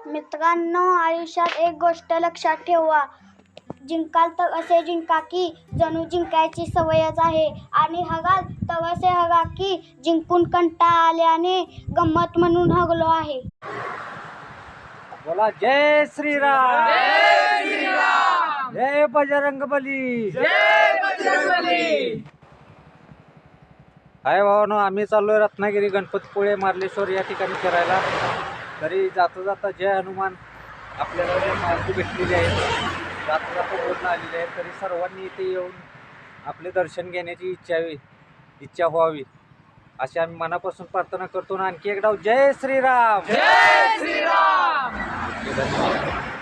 मित्रांनो, आयुष्यात एक गोष्ट लक्षात ठेवा, जिंकाल तर असे जिंका की जणू जिंकायची सवयच आहे, आणि हराल तर असे हरा की जिंकून कंटाळा आल्याने गंमत म्हणून हरलो आहे. बोला जय श्रीराम. जय श्रीराम. जय बजरंगबली. जय बजरंगबली. हाय भावानो, आम्ही चाललोय रत्नागिरी गणपतीपुळे मार्लेश्वर या ठिकाणी फिरायला. तरी जाता जाता जय हनुमान आपल्याला जे माहिती भेटलेली आहे, जाता जाता बोलणं आलेली आहे. तरी सर्वांनी इथे येऊन आपले दर्शन घेण्याची इच्छा व्हावी अशी आम्ही मनापासून प्रार्थना करतो. आणि आणखी एकदा जय श्रीराम. जय श्रीराम. धन्यवाद.